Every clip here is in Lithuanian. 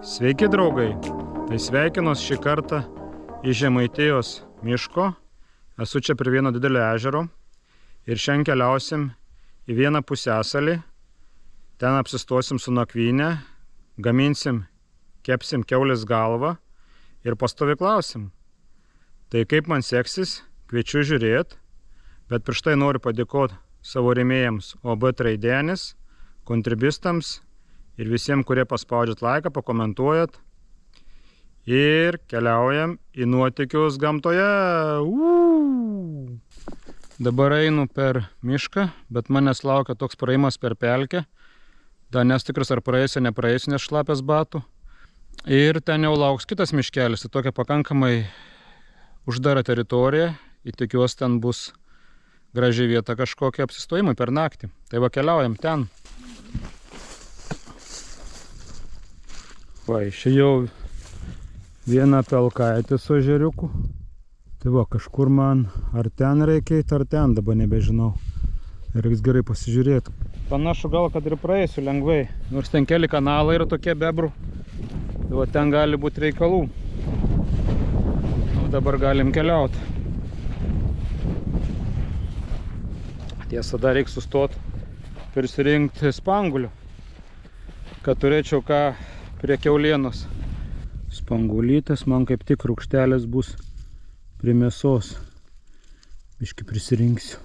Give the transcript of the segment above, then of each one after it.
Sveiki draugai, tai sveikinos šį kartą iš Žemaitijos miško. Esu čia prie vieno didelio ežero ir šiandien keliausim į vieną pusiasalį. Ten apsistosim su nakvyne, gaminsim, kepsim kiaulės galvą ir pastovyklausim. Tai kaip man seksis, kviečiu žiūrėti, bet prieš tai noriu padėkoti savo rėmėjams OB Traidenis, kontribistams ir visiems, kurie paspaudžiat laiką, pakomentuojat. Ir keliaujam į nuotykius gamtoje. Dabar einu per mišką, bet manęs laukia toks praėjimas per pelkę. Dar nesu tikras, ar praeisiu, nepraeisiu, nes šlapės batų. Ir ten jau lauks kitas miškelis. Tai tokia pakankamai uždara teritorija. Ir tikiuosi, ten bus graži vieta kažkokia apsistojimui per naktį. Tai va, keliaujam ten. Va, išėjau vieną pelkaitę su ežeriuku. Tai va, kažkur man ar ten reikia eiti, ar ten, dabar nebežinau. Reiks gerai pasižiūrėti. Panašu gal, kad ir praeisiu lengvai. Nors ten keli kanalai yra tokie bebrų. Tai va, ten gali būti reikalų. O dabar galim keliauti. Tiesa, dar reikia sustoti, prisirinkti spangulių, kad turėčiau ką prie kiaulienos. Spangulytės, man kaip tik rūgštelės bus prie mėsos. Biškį prisirinksiu.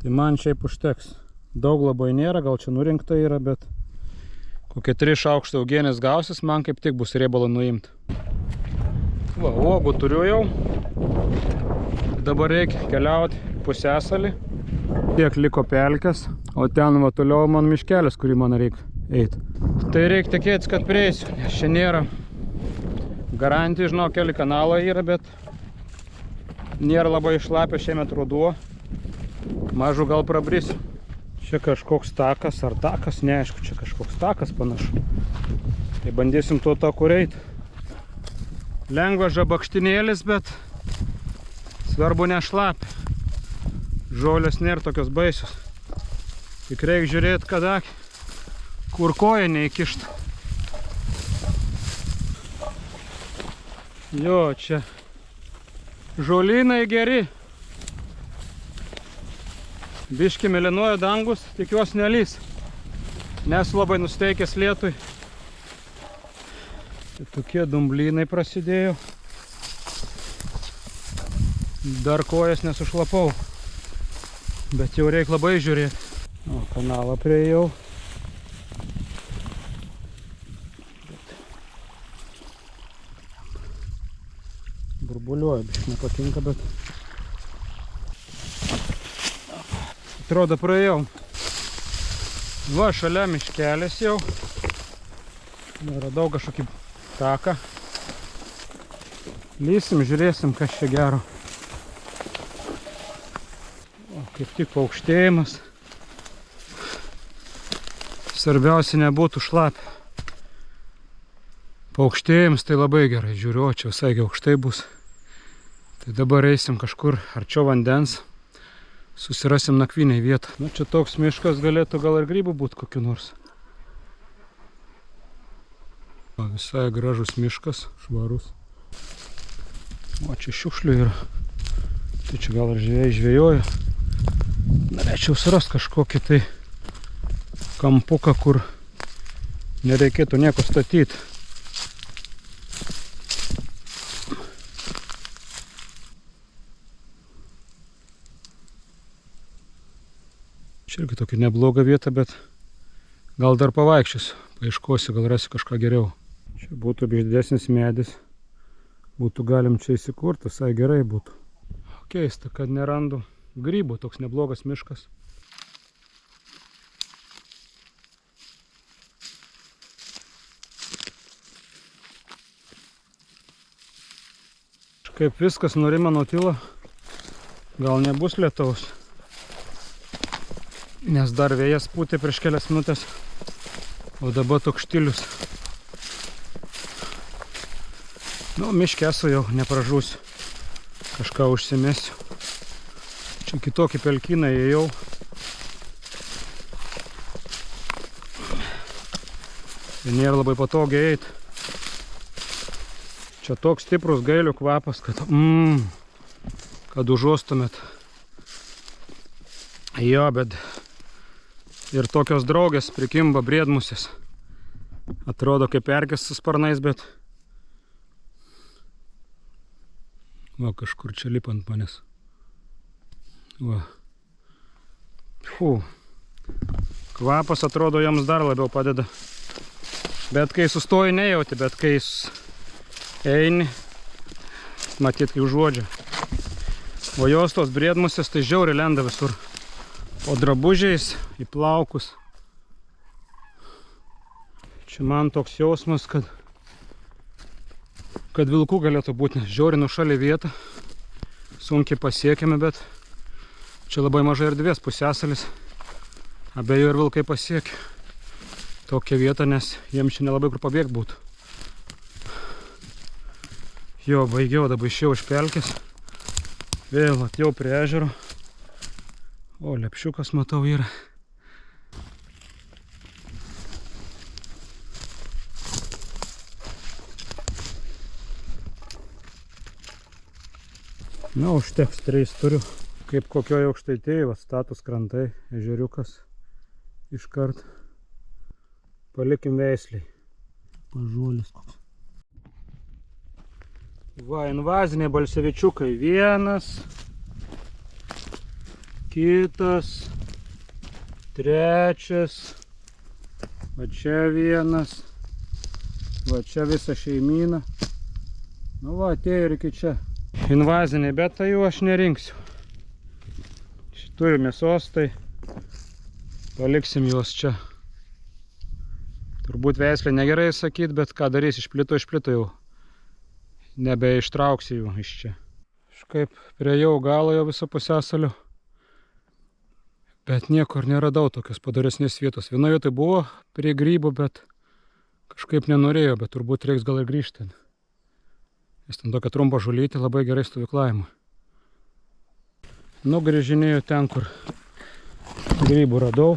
Tai man šiaip užteks. Daug labai nėra, gal čia nurinkta yra, bet kokie 3 šaukštai uogienės gausis, man kaip tik bus riebalą nuimti. Va, uogų turiu jau. Dabar reikia keliauti pusiasalį. Tiek liko pelkės, o ten va toliau man miškelis, kurį man reikia eiti. Tai reikia tikėtis, kad prieisiu, nes čia nėra garantijų, žinau, keli kanalai yra, bet nėra labai šlapia šiemet ruduo. Mažu gal prabrisiu. Čia kažkoks takas, ar takas, neaišku, čia kažkoks takas panašu. Tai bandysim tuo taku eiti. Lengvas žabakštinėlis, bet svarbu nešlapi. Žolės nėra tokios baisios. Tik reikia žiūrėti, kada kur koja neįkišta. Jo, čia žolynai geri. Biški mėlynuoja dangus, tikiuosi nelys. Nesu labai nusteikęs lietui. Tai tokie dumblynai prasidėjo. Dar kojas nesušlapau. Bet jau reikia labai žiūrėti. O, kanalą prieėjau. Burbuliuoja, biški nepatinka, bet atrodo praėjau. Va, šalia miškelis jau. Radau kažkokį taką. Lysim, žiūrėsim, kas čia gero. O, kaip tik paaukštėjimas. Svarbiausia nebūtų šlapia. Paaukštėjimas tai labai gerai. Žiūriu, čia visai aukštai bus. Tai dabar eisim kažkur arčiau vandens. Susirasim nakvynę vietą. Nu, čia toks miškas galėtų gal ir grybų būti kokiu nors. O, visai gražus miškas, švarus. O, čia šiukšlių yra. Tai čia gal ir žvejai žvejoja. Norėčiau surasti kažkokį tai kampuką, kur nereikėtų nieko statyti. Čia irgi tokia nebloga vieta, bet gal dar pavaikščiosiu, paieškosiu, gal rasiu kažką geriau. Čia būtų didesnis medis, būtų galim čia įsikurti, visai gerai būtų. Keista, kad nerandu grybų, toks neblogas miškas. Kaip viskas nurima nutilo, gal nebus lietaus. Nes dar vėjas pūtė prieš kelias minutės, o dabar toks štilius. Nu, miške esu jau, nepražūsiu. Kažką užsimesiu. Čia kitokį pelkyną ėjau. Ir nėra labai patogiai eiti. Čia toks stiprus gailių kvapas, kad užuostumėt. Jo, bet ir tokios draugės prikimba briedmusės. Atrodo kaip erkės su sparnais, bet va, kažkur čia lipa ant manęs. Va. Kvapas atrodo jiems dar labiau padeda. Bet kai sustoji nejauti, bet kai eini, matyt, kai užuodžia. O jos tos briedmusės tai žiauriai lenda visur. Po drabužiais, į plaukus. Čia man toks jausmas, kad vilkų galėtų būti, nes žiauriai nušalė vietą. Sunkiai pasiekiame, bet čia labai mažai erdvės, pusiasalis. Abejo ir vilkai pasiekia tokią vietą, nes jiems čia nelabai kur pabėgti būtų. Jo, baigiau, dabar išėjau iš pelkės. Vėl atėjau prie ežero. O, lepšiukas matau yra. Na, užteks 3 turiu. Kaip kokioje Aukštaitėje, status krantai, ežeriukas. Iškart. Palikim veisliai. Pažuolis koks. Va, invaziniai balsevičiukai. 1, kitas, 3, va čia 1, va čia visa šeimyna. Nu va, atėjo ir iki čia. Invaziniai, bet tai jų aš nerinksiu. Turiu mėsos, tai paliksim juos čia. Turbūt veislė negerai sakyt, bet ką darys, išplito jau. Nebeištrauksi jų iš čia. Kažkaip priejau galo jau viso pusiasalio. Bet niekur neradau tokios padoresnės vietos. Vienoje vietoje buvo prie grybų, bet kažkaip nenorėjo, bet turbūt reiks gal ir grįžti. Nes ten tokia trumpa žulytė, labai gerai stovyklavimui. Nu, grįžinėjau ten, kur grybų radau.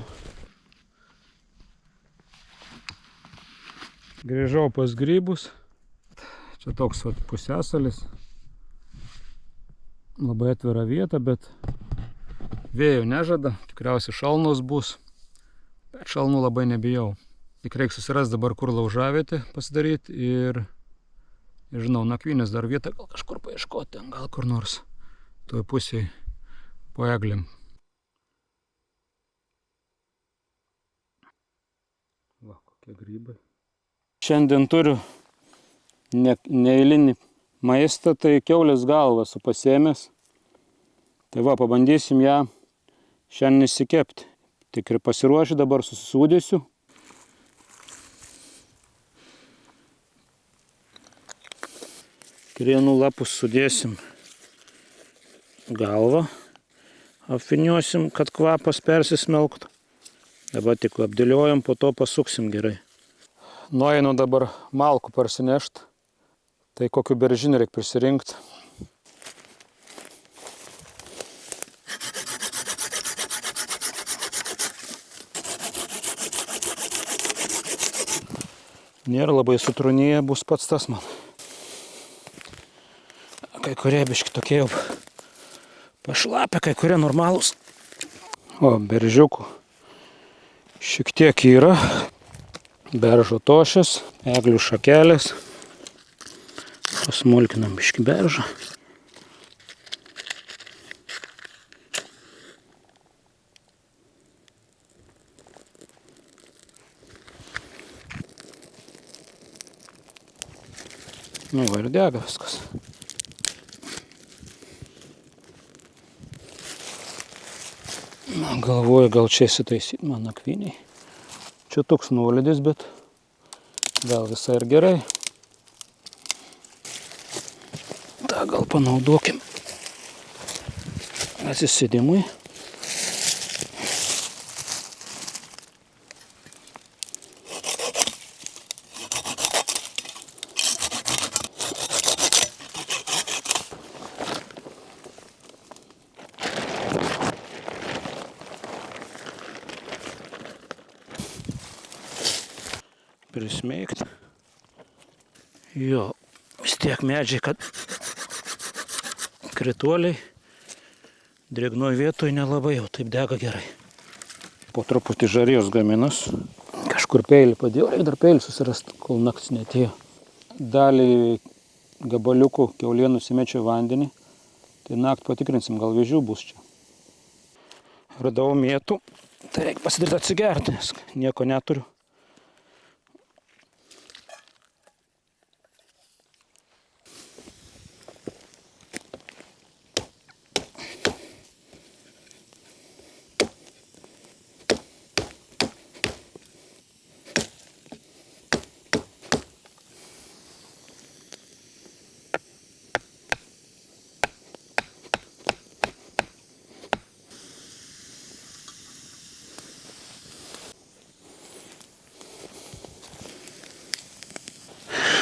Grįžau pas grybus. Čia toks vat pusiasalis. Labai atvira vieta, bet vėjo nežada, tikriausiai šalnos bus, bet šalnų labai nebijau. Tik reikia susirasti dabar, kur laužavietę pasidaryti ir, žinau, nakvynės dar vietą gal kažkur paieškoti, gal kur nors toj pusėje po eglėm. Va, kokie grybai. Šiandien turiu neeilinį maistą, tai kiaulės galvą esu pasiėmęs. Tai va, pabandysim ją šiandien išsikepti. Tik ir pasiruošiu, dabar susisūdysiu. Krienų lapus sudėsim galvą. Apvyniosim, kad kvapas persismelktų. Dabar tik apdėliojam, po to pasuksim gerai. Nueinu dabar malkų parsinešti. Tai kokiu beržiniu reikia prisirinkti. Nėra labai sutrunėję, bus pats tas man. Kai kurie biški tokie jau pašlapę, kai kurie normalūs. O, beržiukų šiek tiek yra. Beržo tošės, eglių šakelės. Pasmulkinam biški beržą. Nu, va ir dega viskas. Galvoju, gal čia įsitaisyti man nakvyniai. Čia toks nuolydis, bet gal visai ir gerai. Ta gal panaudokim atsisėdimui. prismeigti. Jo, vis tiek medžiai, kad krituoliai drėgnoj vietoj nelabai jau taip dega gerai. Po truputį žarijos gaminas. Kažkur peilį padėjau, reikia dar peilį susirasti, kol naktis neatėjo. Dalį gabaliukų kiaulienų nusimečiau vandenį. Tai naktį patikrinsim, gal vėžių bus čia. Radau mėtų, tai reikia pasidaryti atsigerti, nes nieko neturiu.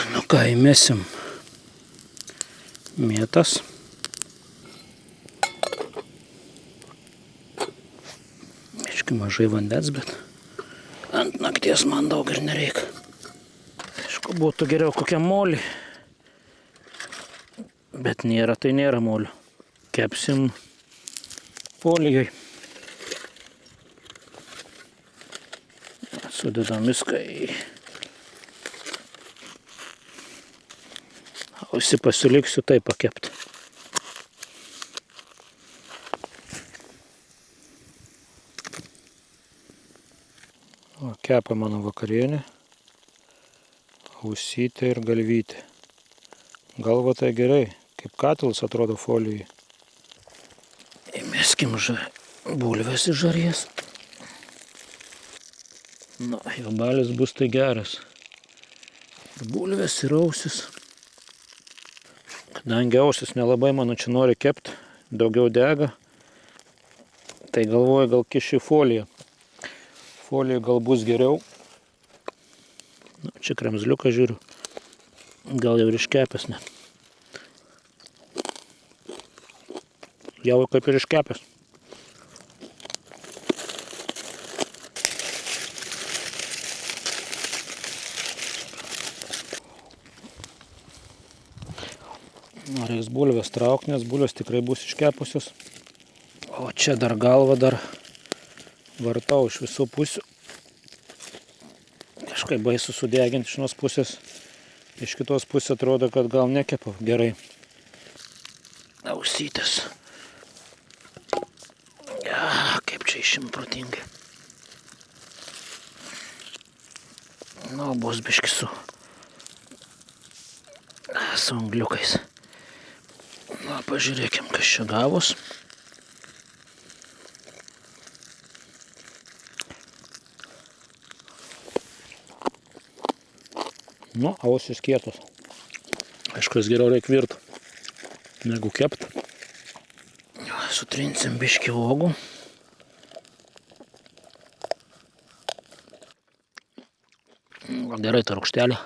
Nu ką, įmesim mėtas. Biškį mažai vandens, bet ant nakties man daug ir nereikia. Aišku, būtų geriau kokią molį, bet nėra, tai nėra molio. Kepsim folijoj. Sudedam viską į ausį, pasiliksiu tai pakepti. O kepa mano vakarienė. Ausytė ir galvytė. Galva tai gerai, kaip katilas atrodo folijai. Įmeskim bulves iš žarijas. Nu, jau balis bus tai geras. Ir bulves, ir ausis. Kadangi ausis nelabai mano čia nori kepti, daugiau dega, tai galvoju, gal kišiu foliją. Folija gal bus geriau. Nu, čia kremzliuką žiūriu. Gal jau ir iškepęs, ne? Jau kaip ir iškepęs. Reiks bulves traukti, nes bulves tikrai bus iškepusios. O čia dar galva vartau iš visų pusių. Kažkaip baisu sudeginti iš vienos pusės. Iš kitos pusės atrodo, kad gal nekepa gerai. Ausytės. Ja, kaip čia išim protingai. Nu, bus biški su angliukais. Na, pažiūrėkim, kas čia gavos. Nu, ausis kietos. Aišku, geriau reikia virt, negu kept. Sutrinsim biškį uogų. Gerai ta rūgštelė.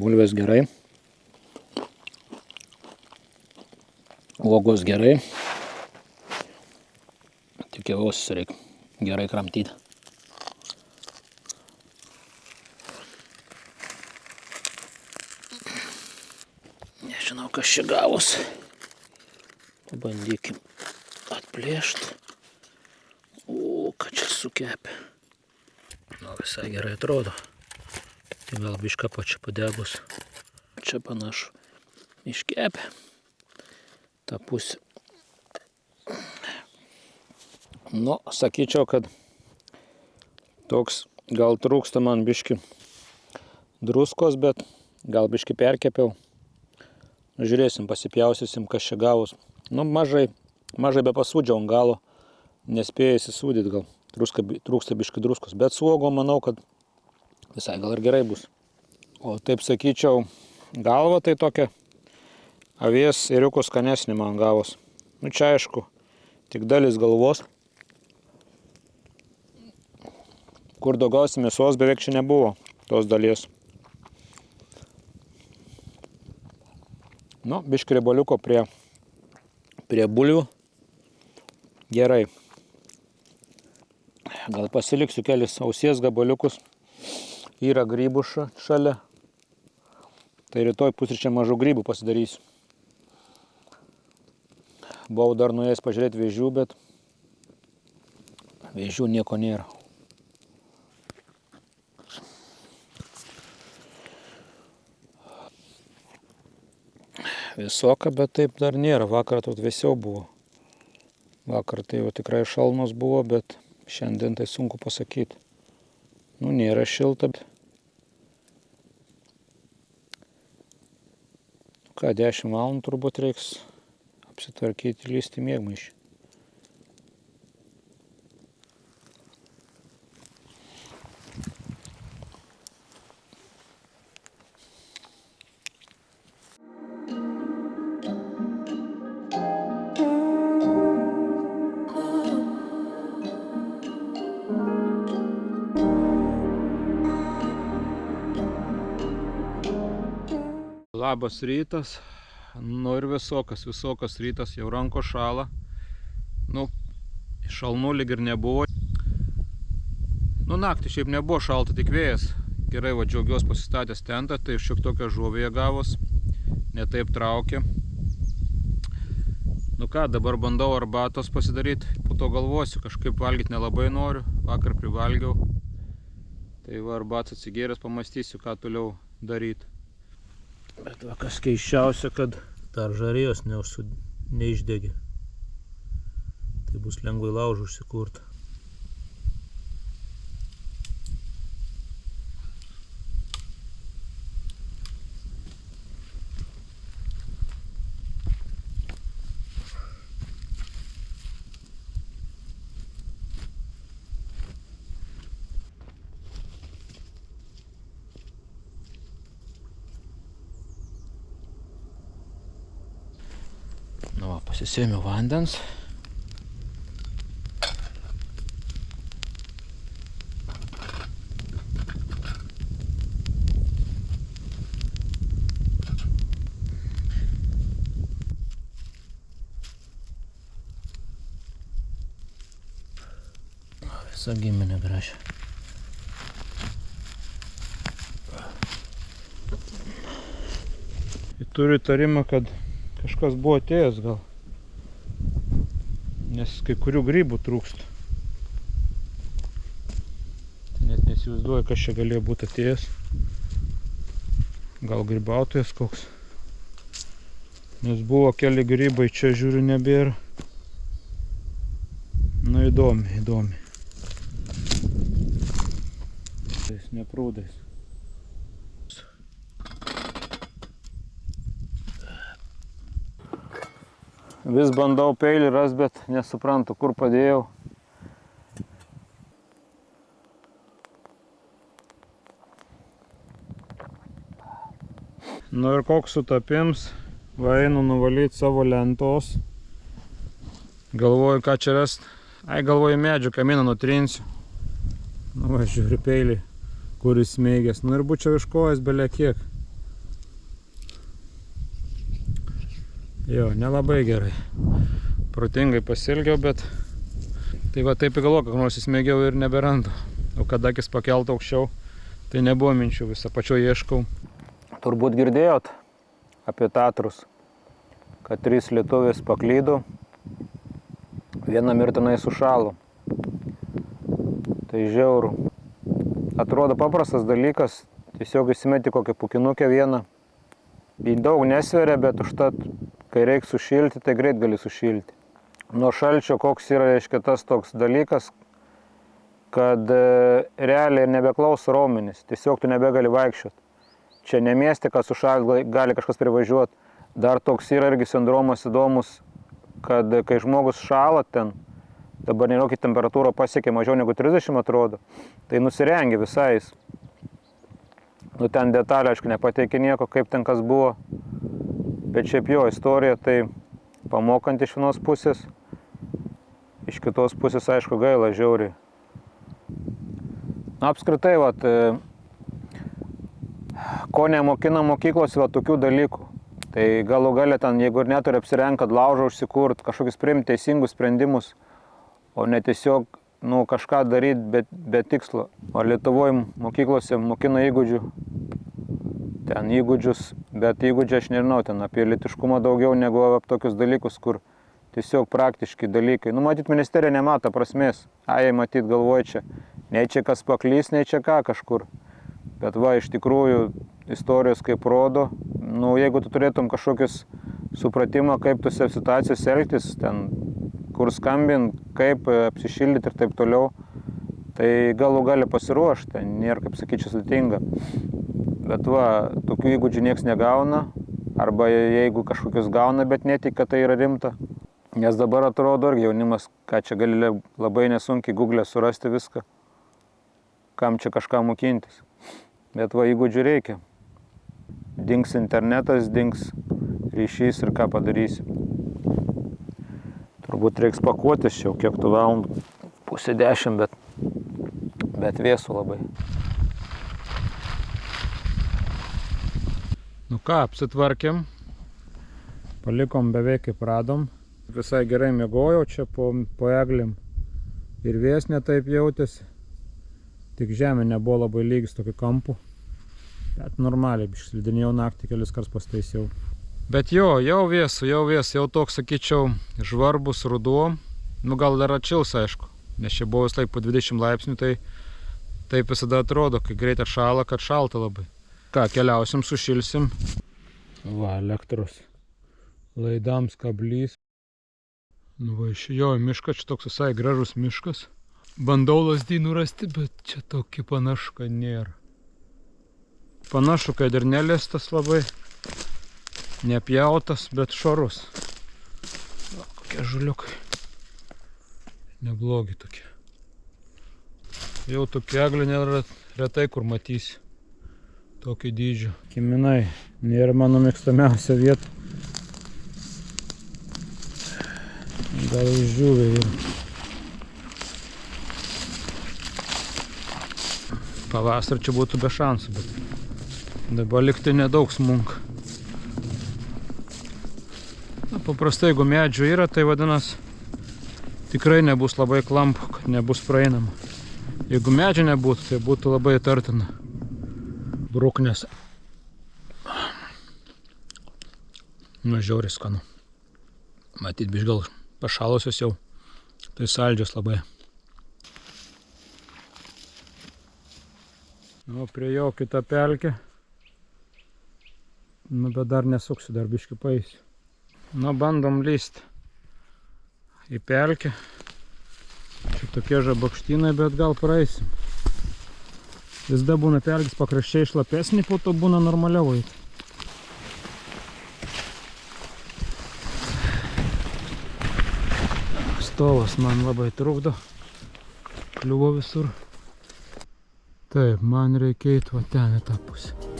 Bulvės gerai. Uogos gerai. Tik jau ausis reikia gerai kramtyti. Nežinau, kas čia gavos. Pabandykim atplėšti. O, ką čia sukepė. Nu, visai gerai atrodo. Tai gal bišką pačia padegus. Čia panašu iškepė. Ta pusė. Nu, sakyčiau, kad toks gal trūksta man biški druskos, bet gal biški perkepiau. Žiūrėsim, pasipjausysim, kas čia gavus. Nu, mažai be pasūdžiau ant galo. Nespėjai įsisūdyti gal. Trūksta biški druskos. Bet su uogom manau, kad visai gal ir gerai bus. O taip sakyčiau, galva tai tokia avies ėriukų skanesnė man gavos. Nu, čia aišku, tik dalis galvos. Kur daugiausiai mėsos beveik čia nebuvo tos dalies. Nu, biškį riebaliuko prie bulvių. Gerai. Gal pasiliksiu kelis ausies gabaliukus. Yra grybų šalia. Tai rytoj pusryčiam mažų grybų pasidarysiu. Buvau dar nuėjęs pažiūrėti vėžių, bet vėžių nieko nėra. Visoka, bet taip dar nėra. Vakar tot vėsiau buvo. Vakar tai jau tikrai šalnos buvo, bet šiandien tai sunku pasakyti. Nu, nėra šilta. Ką, 10 valandų turbūt reiks apsitvarkyti ir lysti miegmaišį. Labas rytas, nu ir visokas rytas, jau ranko šala. Nu, šalnų lyg ir nebuvo. Nu, naktį šiaip nebuvo šalta, tik vėjas. Gerai, va, džiaugiuos pasistatęs tentą, tai šiek tokią žuvėje gavos, ne taip traukė. Nu ką, dabar bandau arbatos pasidaryti, po to galvosiu, kažkaip valgyti nelabai noriu, vakar privalgiau. Tai va, arbatos atsigėręs pamastysiu, ką toliau daryti. Bet va, kas keiščiausia, kad dar žarijos neišdegė. Tai bus lengvai laužų užsikurta. Nu, va, pasisėmiau vandens. Visa giminė gražia. Turiu įtarimą, kad kažkas buvo atėjęs gal, nes kai kurių grybų trūksta. Tai net nesivaizduoju, kas čia galėjo būti atėjęs. Gal grybautojas koks. Nes buvo keli grybai, čia žiūriu nebėra. Nu, įdomi. Tais neprūdais. Vis bandau peilį ras, bet nesuprantu, kur padėjau. Nu ir koks sutapims, va einu nuvalyti savo lentos. Galvoju, ką čia rast. Galvoju, medžių kamieną nutrinsiu. Nu va, žiūriu peilį, kuris smėgęs. Nu ir būčiau iškojęs belia kiek. Jo, nelabai gerai. Protingai pasilgiau, bet tai va taip įgalvoju, kad nors įsmėgiau ir neberandu. O kada akis pakeltų aukščiau, tai nebuvo minčių, visą pačio ieškau. Turbūt girdėjot apie Tatrus, kad 3 lietuvės paklydo, viena mirtinai sušalo. Tai žiauru. Atrodo paprastas dalykas, tiesiog įsimeti kokią pukinukę vieną. Į daug nesveria, bet užtat, kai reikia sušilti, tai greit gali sušilti. Nuo šalčio koks yra, reiškia, tas toks dalykas, kad realiai nebeklauso raumenys, tiesiog tu nebegali vaikščioti. Čia ne mieste, kad sušalt gali kažkas privažiuoti. Dar toks yra irgi sindromas įdomus, kad kai žmogus šala ten, dabar nežinau, temperatūra pasiekia mažiau negu 30 atrodo, tai nusirengia visais. Nu ten detalė, aišku, nepateikė nieko, kaip ten kas buvo. Bet šiaip jo istorija tai pamokant iš vienos pusės, iš kitos pusės, aišku, gaila žiauriai. Na, apskritai, vat, ko nemokina mokyklos, va, tokių dalykų. Tai galų galia ten, jeigu ir neturi apsirenkt, kad laužą užsikurt, kažkokius priimti teisingus sprendimus, o ne tiesiog nu, kažką daryti be tikslo. O Lietuvoje mokyklose mokina įgūdžių. Ten įgūdžius, bet įgūdžiai aš nežinau, ten apie lytiškumą daugiau negu apie tokius dalykus, kur tiesiog praktiški dalykai. Nu, matyt, ministerija nemato prasmės. Jie matyt galvoja čia, nei čia kas paklys, nei čia ką kažkur. Bet va, iš tikrųjų, istorijos kaip rodo, nu, jeigu tu turėtum kažkokius supratimą, kaip tuose situacijose elgtis, ten, kur skambint, kaip apsišildyti ir taip toliau, tai galų gali pasiruošti, ten nėra, kaip sakyčiau, sudėtinga. Bet va, tokių įgūdžių nieks negauna, arba jeigu kažkokius gauna, bet netik, kad tai yra rimta. Nes dabar atrodo irgi jaunimas, ką čia gali labai nesunkiai Google'e surasti viską, kam čia kažką mokintis. Bet va, įgūdžių reikia. Dings internetas, dings ryšys ir ką padarysi. Turbūt reiks pakuotis čia, kiek tų valandų, 9:30, bet vėsų labai. Nu ką, apsitvarkėm, palikom beveik kaip radom. Visai gerai miegojau čia po eglėm ir vėjas netaip jautėsi. Tik žemė nebuvo labai lygis tokiu kampu. Bet normaliai, slidinėjau naktį, kelis kartus pastaisiau. Bet jau vėsu, jau toks, sakyčiau, žvarbus ruduo. Nu gal dar atšils, aišku, nes čia buvo vis laik po 20 laipsnių, tai taip visada atrodo, kai greit atšala, kad šalta labai. Ką, keliausim, sušilsim. Va, elektros laidams kablys. Nu va, išėjau į mišką, čia toks visai gražus miškas. Bandau lazdynų rasti, bet čia tokį panašu, kad nėra. Panašu, kad ir neliestas labai, nepjautas, bet švarus. Va, kokie žuliukai. Neblogi tokie. Jau tokie eglė nėra retai, kur matysi. Tokio dydžio. Kiminai, nėra mano mėgstamiausia vieta. Gal išdžiūvė ir pavasarį čia būtų be šansų, bet dabar liktai nedaug smunka. Na, paprastai, jeigu medžių yra, tai vadinasi tikrai nebus labai klampu, kad nebus praeinama. Jeigu medžių nebūtų, tai būtų labai įtartina. Bruknės. Nu, žiauriai skanu. Matyt, biškai gal pašalusios jau, tai saldžios labai. Nu, prie jo kitą pelkę. Nu, bet dar nesuksiu, dar biškai paeisiu. Nu, bandom lysti į pelkę. Čia tokie žabakštynai, bet gal praeisim. Visada būna pelkės pakraščiai šlapesnį, po to būna normaliau eiti. Stovas man labai trukdo, kliuvo visur. Taip, man reikia eiti va ten į tą pusę.